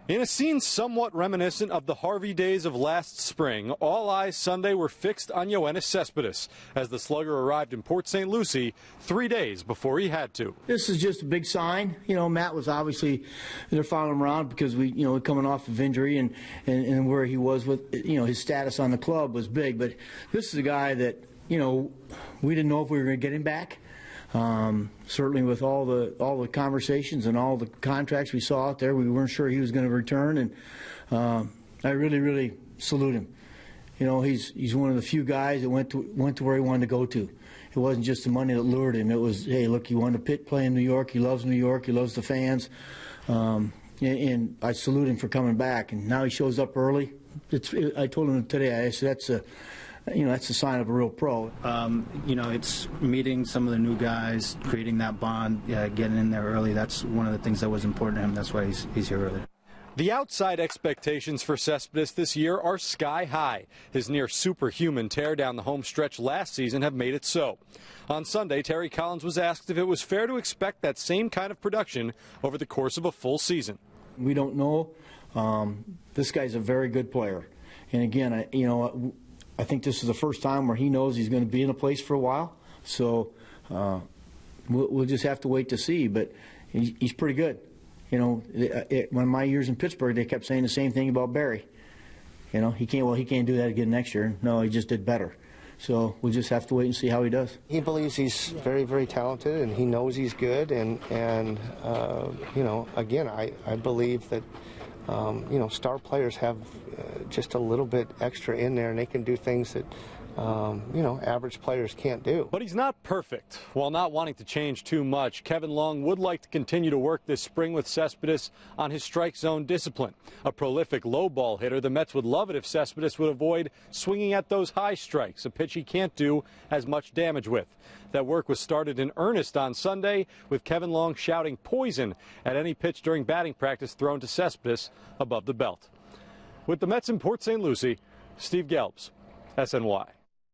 In a scene somewhat reminiscent of the Harvey days of last spring, all eyes Sunday were fixed on Yoenis Cespedes as the slugger arrived in Port St. Lucie 3 days before he had to. This is just a big sign. You know, Matt was obviously, they're following him around because we're coming off of injury and where he was with, his status on the club was big. But this is a guy that, we didn't know if we were going to get him back. Certainly with all the conversations and all the contracts we saw out there, we weren't sure he was going to return, and I really salute him. He's one of the few guys that went to where he wanted to go to. It wasn't just the money that lured him. It was, hey, look, he wanted to play in New York. He loves New York. He loves the fans, and I salute him for coming back. And now he shows up early. I told him today. I said that's a sign of a real pro. It's meeting some of the new guys, creating that bond, getting in there early. That's one of the things that was important to him. That's why he's here early. The outside expectations for Cespedes this year are sky high. His near superhuman tear down the home stretch last season have made it so. On Sunday, Terry Collins was asked if it was fair to expect that same kind of production over the course of a full season. We don't know. This guy's a very good player. And again, I think this is the first time where he knows he's going to be in a place for a while. So we'll just have to wait to see. But he's pretty good. When my years in Pittsburgh, they kept saying the same thing about Barry. He can't do that again next year. No, he just did better. So we'll just have to wait and see how he does. He believes he's very, very talented, and he knows he's good. And again, I believe that star players have just a little bit extra in there, and they can do things that average players can't do. But he's not perfect. While not wanting to change too much, Kevin Long would like to continue to work this spring with Cespedes on his strike zone discipline. A prolific low ball hitter, the Mets would love it if Cespedes would avoid swinging at those high strikes, a pitch he can't do as much damage with. That work was started in earnest on Sunday, with Kevin Long shouting poison at any pitch during batting practice thrown to Cespedes above the belt. With the Mets in Port St. Lucie, Steve Gelbs, SNY.